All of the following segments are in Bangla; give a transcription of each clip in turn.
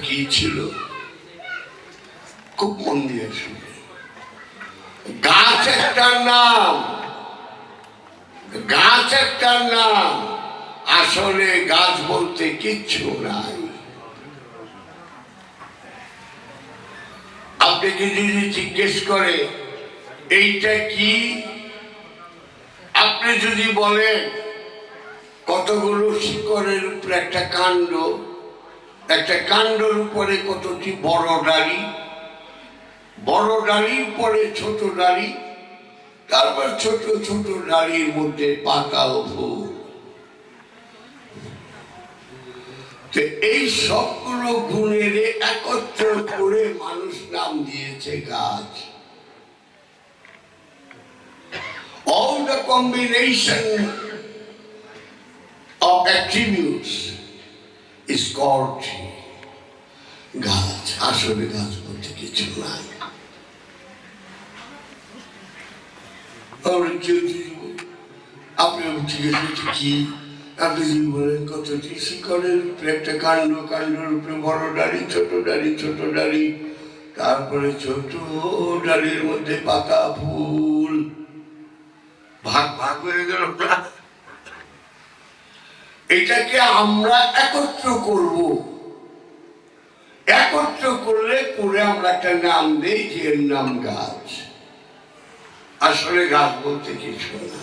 কি ছিল খুব মন দিয়ে শুনে। গাছ একটা নাম, গাছ একটা নাম, আসলে গাছ বলতে কিচ্ছু নাই। আপনাকে যদি জিজ্ঞেস করে এইটা কি, আপনি যদি বলেন কতগুলো শিকড়ের উপরে একটা কাণ্ড, একটা কাণ্ডের উপরে কতটি বড় ডালি, বড় ডালির পরে ছোট ডালি, তারপর ছোট ছোট ডালির মধ্যে পাতা ও ফুল, এই সবগুলো গুণের একত্র করে মানুষ নাম দিয়েছে গাছ। All the combination of attributes is called tree. গাছ, আসলে গাছ বলতে কিছু নাই। আপনি জিজ্ঞেস করছি কি, আপনি যদি বলেন কতটি শিকড়ের উপরে একটা কাণ্ড, কাণ্ডের উপরে বড় ডালি, ছোট ডালি, ছোট ডালি, তারপরে ছোট ডালির মধ্যে পাতা ফুল, ভাগ ভাগ হয়ে গেল। এটাকে আমরা একত্র করব, একত্র করলে পরে আমরা একটা নাম দেই যে এর নাম গাছ। আসলে গাছ বলতে কিছু না।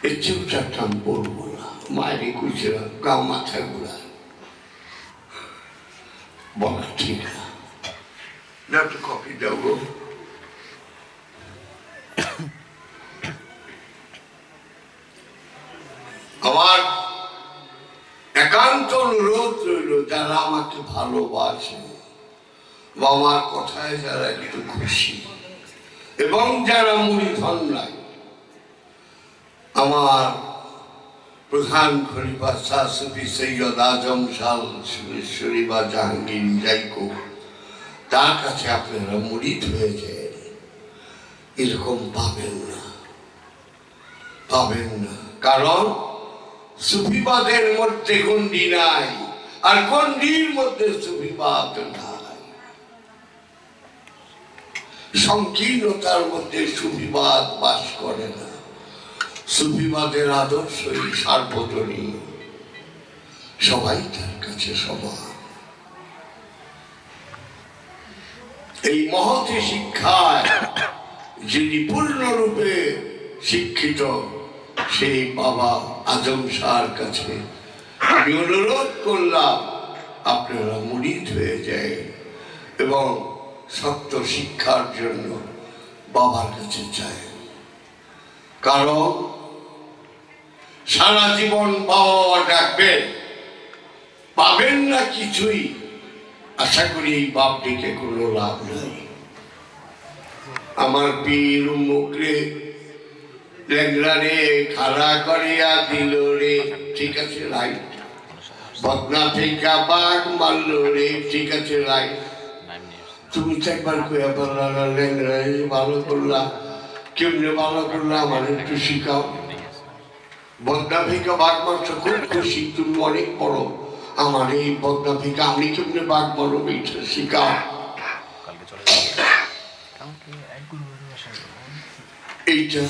এই চুপচাপটা আমি বলবো না, মায়ের কুচিরা গাও মাথা ঘুরা বলা ঠিক না। একটু কফি দেবো। আমার একান্ত অনুরোধ রইল, যারা আমাকে ভালোবাসে বা আমার কথায় যারা একটু খুশি এবং যারা মুড়িধন নাই, আমার প্রধান খলিফা শাহ সুফি সৈয়দ আজম শাহ সুরেশ্বরী বা জাহাঙ্গীর যাইকো, তার কাছে আপনারা মুরিদ হয়ে যায়, এরকম পাবেন না, পাবেন না। কারণ সুফিবাদের মধ্যে গণ্ডি নাই, আর গণ্ডির মধ্যে সুফিবাদ নাই। সংকীর্ণতার মধ্যে সুফিবাদ বাস করে না। সুফিবাদের আদর্শই সার্বজনীন, সবাই তার কাছে সমান। এই মহতি শিক্ষায় যিনি পূর্ণরূপে শিক্ষিত, সেই বাবা আজম শাহর কাছে আমি অনুরোধ করলাম আপনারা মুরিদ হয়ে যায় এবং সত্য শিক্ষার জন্য বাবার কাছে চায়। কারণ সারা জীবন বাবা ডাকবেন, পাবেন না কিছুই। আশা করি এই বাপ ডেকে কোনো লাভ নাই। আমার পীর মুখরে ল্যাংড়া রে খাড়া করিয়া দিল রে, ঠিক আছে রাইট। বদনা থেকে বাঘ মারল রে, ঠিক আছে রাইট। তুমি তো একবার কইয়া বললা ল্যাংড়া ভালো করলা, কেমনে ভালো করলা আমার একটু শিখাও। বদনা থেকে বাঘ মারছো, খুব খুশি, তুমি অনেক বড়, আমার এই বদনা থেকে আমি কেমনে বাঘ মারো এইটা শিখাও। এইটা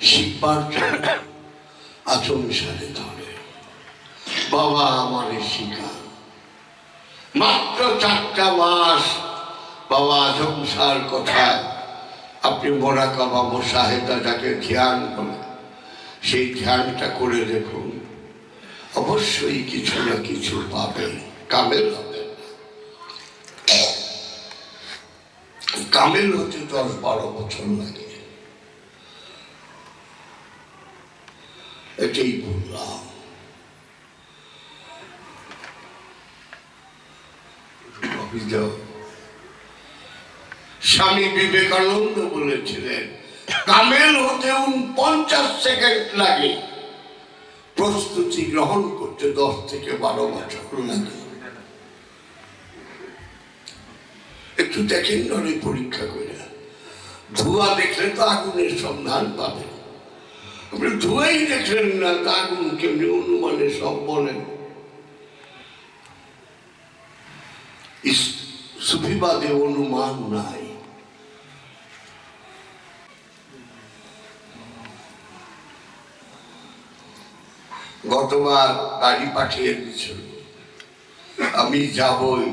শিখবার জন্য আজম শাহে ধরে বাবা আমার শিখা। মাত্র 4টা মাস বাবা আজম শাহর কথায় আপনি মোরাকাবা মুশাহেদা যাকে ধ্যান বলে, সেই ধ্যানটা করে দেখুন, অবশ্যই কিছু না কিছু পাবেন। কামেল হবে, কামেল হতে 10-12 বছর লাগে। এটাই বললাম। স্বামী বিবেকানন্দ বলেছিলেন কামেল হতে 49 সেকেন্ড লাগে, প্রস্তুতি গ্রহণ করতে 10 থেকে 12 বছর লাগে। একটু দেখেন নয় পরীক্ষা করে, ধোঁয়া দেখলে তো আগুনের সন্ধান পাবে, আপনি ধুয়েই দেখলেন না, আগুন কেমনি অনুমানে সব বলেন। সুফিবাদে অনুমান নাই। গতবার গাড়ি পাঠিয়ে দিয়েছিল, আমি যাবই।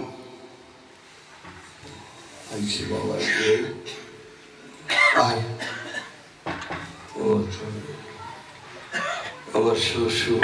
বাবা আমার শ্বশুর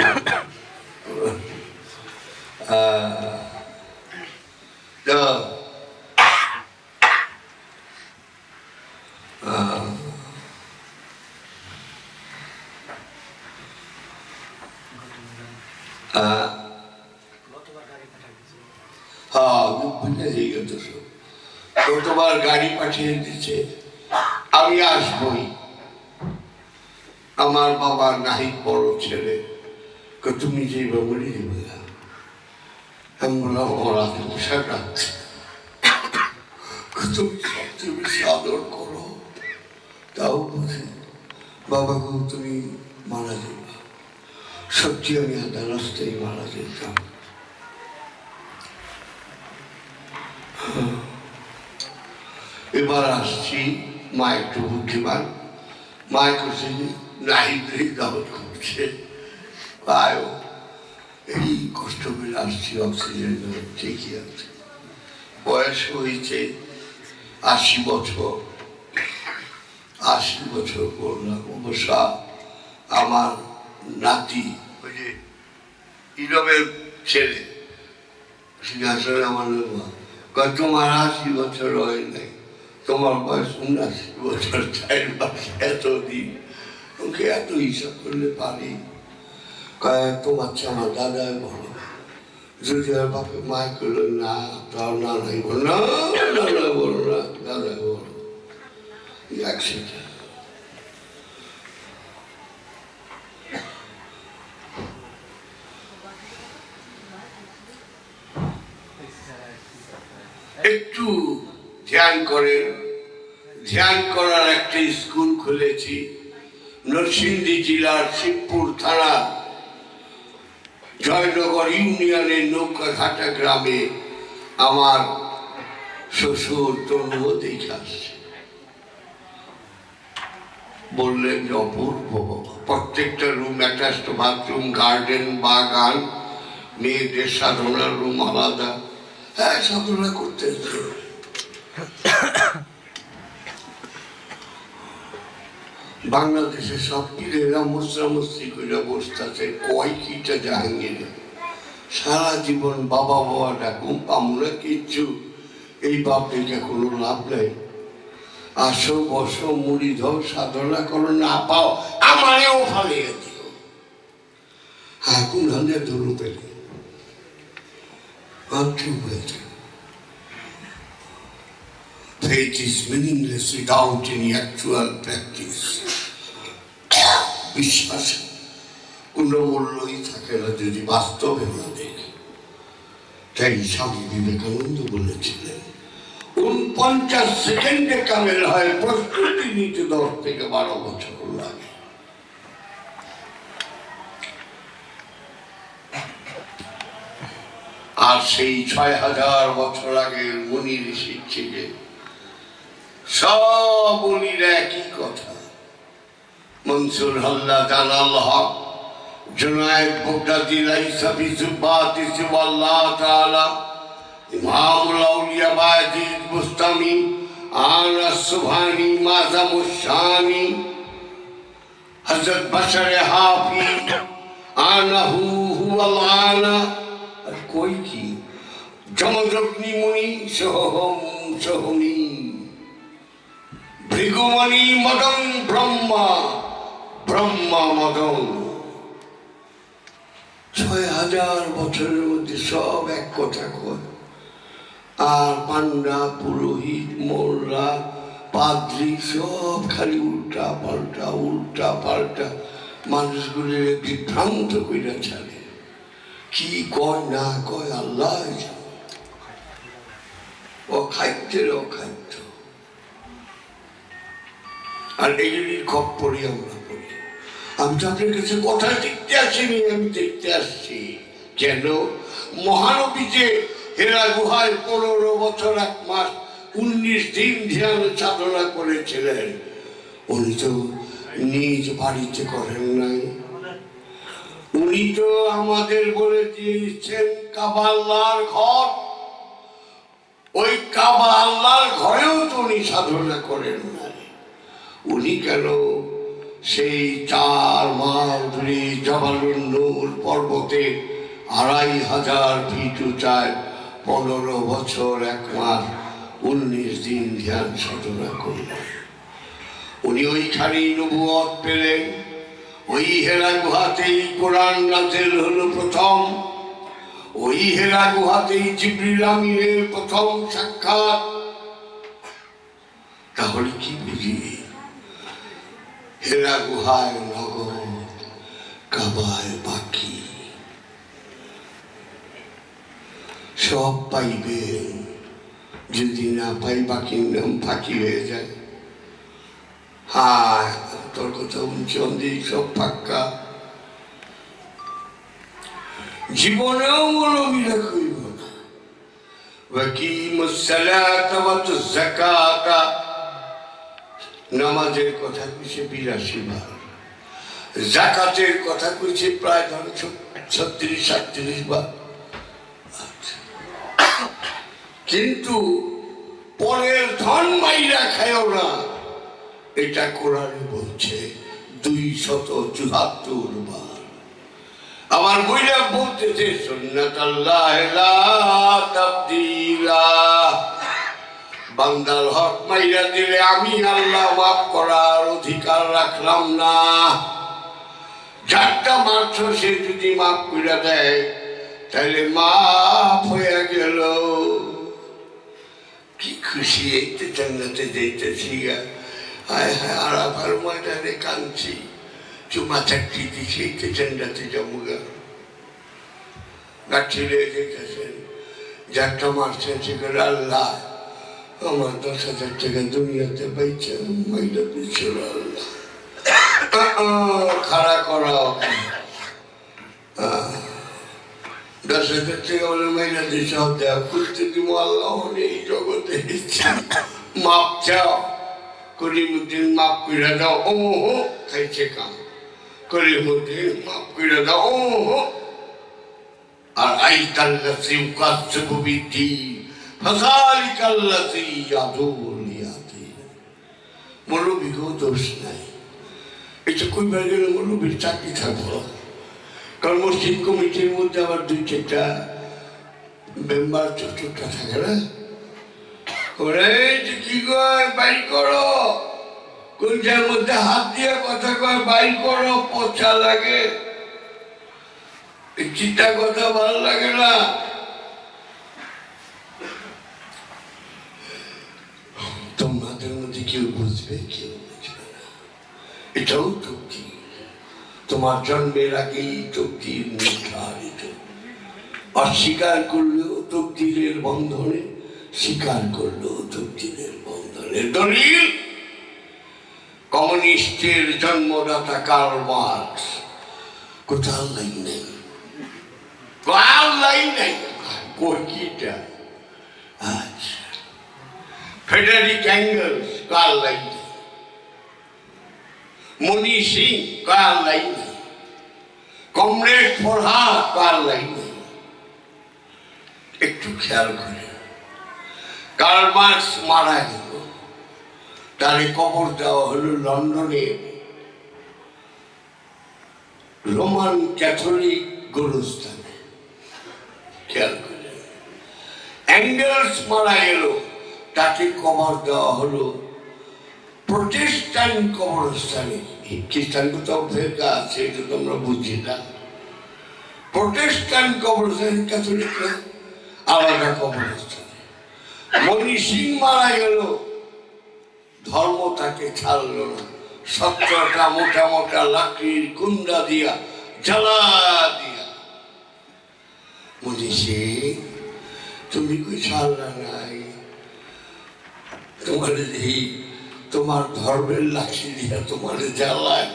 গতবার গাড়ি পাঠিয়ে দিচ্ছে, আমি আসবই। আমার বাবা নাহিদ বড় ছেলে, তুমি যে মরে যাবে না, আমি বললাম ওরা তুমি সবচেয়ে বেশি আদর করো, তাও বুঝি বাবা গো তুমি মারা যাবে। সত্যি আমি আধা রাস্তায় মারা যেতাম। এবার আসছি, মা একটু বুদ্ধিমান, মা করছে নাহিদ দাওয়াত করছে, আয়ো। এই কষ্ট করে আসছি, অক্সিজেন ঠিকই আছে। বয়স হয়েছে 80 বছর, 80 বছর করলাম। অবশ্য আমার নাতি, ওই যে ইরবের ছেলে সিংহাসনে, আমার তোমার 80 বছর হয় নাই, তোমার বয়স 79 বছর 4 মাস, এতদিন ওকে এত হিসাব করলে পারি। তোমার চেয়ে আমার দাদাই বলো, যদি আর বাপে মায় করলো না, তার না নাই বল না, দাদা বলো না, দাদা বলো একসাথে। একটু ধ্যান করেন। ধ্যান করার একটা স্কুল খুলেছি নরসিংদী জেলার শিবপুর থানা জয়নগর ইউনিয়নের নৌকাঘাটা গ্রামে। আমার শ্বশুর তনুও দেখে আসছে, বললেন যে অপূর্ব, প্রত্যেকটা রুম অ্যাটাচড বাথরুম, গার্ডেন, বাগান, মেয়েদের সাধনার রুম আলাদা। হ্যাঁ, সাধনা করতে বাংলাদেশে সব পীরেরা মুসরামস্তি করে বসতেছে, কয় কিটা জাহাঙ্গীরে সারা জীবন বাবা বাবা ডাকুম পামুনা কিচ্ছু, এই বাপ দেখে কোনো লাভ নাই। আসো বসো, মুড়ি ধর, সাধনা করো, না পাও আমারেও ফালিয়ে দিও। হ্যাঁ, কোন হাতে ধরু পেলে ঠিক হয়েছে। Faith is meaningless without any actual practice. বিশ্বাস কোনো মূল্যই থাকে না যদি বাস্তবে না দেখে। তাই স্বামী বিবেকানন্দ বলেছিলেন 49 সেকেন্ডে কামেল হয়, প্রস্তুতি নিতে 10 থেকে 12 বছর লাগে। আর সেই 6000 বছর আগের মুনি ঋষি থেকে সব মুনিরা একই কথা। মনসুর হাল্লা, জালাল হক, জুনায়েদ বাগদাদি, লাইসা বিজুবাতি সিওয়াল্লাহ তাআলা, ইমামুল আউলিয়া বাজিদ বুস্তামি, আনাস সুবহানি, মাজামুশ শানি, হযরত বশর হাফিজ, আনাহু হুয়াল আনা। আর কই কি যমদগ্নি মুনি, সোহম সোহমি, ভৃগুমণি, মদন ব্রহ্মা, ব্রহ্মা মদন। 6000 বছরের মধ্যে সব এক কথা কয়। আর পান্ডা, পুরোহিত, মোল্লা, পাদ্রী সব খালি উল্টা পাল্টা, উল্টা পাল্টা মানুষগুলির বিভ্রান্ত কইরা ছাড়ে। কি কয় না কয় আল্লাহ জানে। অখাদ্যের অখাদ্য। আর এগুলির খপ্পরই আমরা পড়ি। আমি তো আপনার কাছে কথা দেখতে আসিনি, আমি দেখতে আসছি। কেন? মহানবী যে হেরা গুহায় 15 বছর 1 মাস 19 দিন ধ্যান সাধনা করেছিলেন, উনি তো নিজ বাড়িতে করেন নাই। উনি তো আমাদের বলে দিয়েছেন কাবা আল্লাহর ঘর, ওই কাবা আল্লাহর ঘরেও তো উনি সাধনা করেন নাই। উনি কেন সেই 4 মাইল ধরে জবালুন নূর পর্বতে 2500 ফিট উঁচায় 15 বছর 1 মাস 19 দিন ধ্যান সাধনা করলেন? উনি ওইখানেই নবুয়ত পেলেন। ওই হেরা গুহাতেই কোরআন নাযিল হলো প্রথম। ওই হেরা গুহাতেই জিবরিল আমিনের প্রথম সাক্ষাৎ। তাহলে কি বুঝি? হেরা গুহায় নগর, কাবায় বাকি। সব পাইবেন, যদি না পাই বাকির নাম ফাঁকি হয়ে যায়। হ্যাঁ, তোর কথা উঞ্চন্দি সব ফাঁকা। জীবনেও মৌলবীরা কইব না ওয়াকিমুস সালাতা ওয়াতুজ যাকাতা, নামাজের কথা কইছে 82 বার, যাকাতের কথা কইছে প্রায় 36-37 বার। কিন্তু পরের ধন মাইরা খায়ও না, এটা কোরআনে বলছে 274 বার। আমার বইরা বলতেছে সুন্নাতাল্লাহ লা তাবদীলা, বান্দার হক মাইরা দিলে আমি আল্লাহ মাফ করার অধিকার রাখলাম না। যারটা মারছ সে যদি মাফ করে দেয় তাহলে মাফ হয়ে গেল। কি খুশি, এইতে জান্নাতে যাইতেছি। হায় হায়, আরাফার ময়দানে কাঁদছি, চুমা চাকরি দিছি, এইতে জান্নাতে যাবো। গাছিলে যেতেছেন, যারটা মারছেন সে করে আল্লাহ আমার 10,000 টাকা দুনিয়াতে পাইছে, মাইরা দিচ্ছিল আল্লাহ। খাড়া করা 10,000 টাকা বলে মাইরা দিচ্ছে, দেওয়া খুঁজতে দিব আল্লাহ এই জগতে মাপ চাও। করিমুদ্দিন মাপ করে দাও, ও হো খাইছে কাম। করিমুদ্দিন মাপ করে দাও, ও হো। আর আইতাল্লাযী ইউকাযযিবু বিদ্দীন ফাযালিকাল্লাযী ইয়াদুল ইয়াতীম। মৌলবীকেও দোষ নাই। এটা কইবার গেলে মৌলবীর চাকরি থাকবো, কারণ মসজিদ কমিটির মধ্যে আবার 2-4টা মেম্বার চতুর্থা থাকে না। কি কয় বাইর করো, কোনটার মধ্যে হাত দিয়ে কথা কয় বাইর করো, পচা লাগে, চিন্তা কথা ভালো লাগে না। তোমাদের মধ্যে কেউ বুঝবে, কেউ বুঝবে না। এটাও চুক্তি, তোমার জন্মের আগেই চুক্তির নির্ধারিত। অস্বীকার করলেও তকদিরের বন্ধনে, স্বীকার করলেও তকদিরের বন্ধনে। দলিল কমিউনিস্টের জন্মদাতা কার্ল মার্কস। কোথাও আল্লাহ নেই, আল্লাহ নেই, কইটা। আচ্ছা, ফ্রেডারিক অ্যাঙ্গেলস আল্লাহ নেই, মনি সিং আল্লাহ নেই, কমরেড ফরহাদ আল্লাহ নেই। একটু খেয়াল করে, কার্ল মার্কস মারা গেল, তারে কবর দেওয়া হলো লন্ডনে রোমান ক্যাথলিক গোরস্থানে। খেয়াল করে, অ্যাঙ্গেলস মারা গেল, তাকে কবর দেওয়া হলো প্রোটেস্ট্যান্ট কবরস্থানে। খ্রিস্টান কোথাও ফেরকা আছে, এটা তোমরা বুঝি না। প্রোটেস্ট্যান্ট কবরস্থান, ক্যাথলিকরা আলাদা কবরস্থানে। মনি সিং মারা গেল, ধর্ম তাকে ছাড়ল না, 17টা মোটা মোটা লাকড়ির কুন্ডা দিয়া জ্বালা দিয়া। মনি সিং তুমি কই ছাড়লা নাই? তোমার এই তোমার ধর্মের লাঠি দিয়া তোমার জ্বালায়।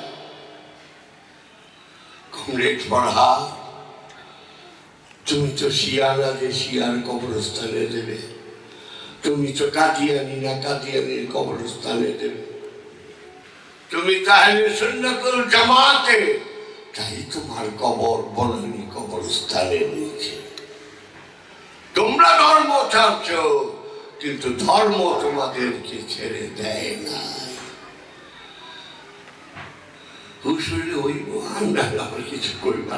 রেট পড়া তুমি তো শিয়ানা যে শিয়ার কবরস্থানে দেবে, তুমি তো কাদিয়ানি না কাদিয়ানির কবরস্থানে দেবে, তুমি তাহলে সুন্নাতুল জামাতে, তাই তোমার কবর বনানী কবরস্থানে রয়েছে। তোমরা ধর্ম ছাড়ছ, কিন্তু ধর্ম তোমাদেরকে ছেড়ে দেয় না। হুশুরে হইব আমরা আমার কিছু করবা।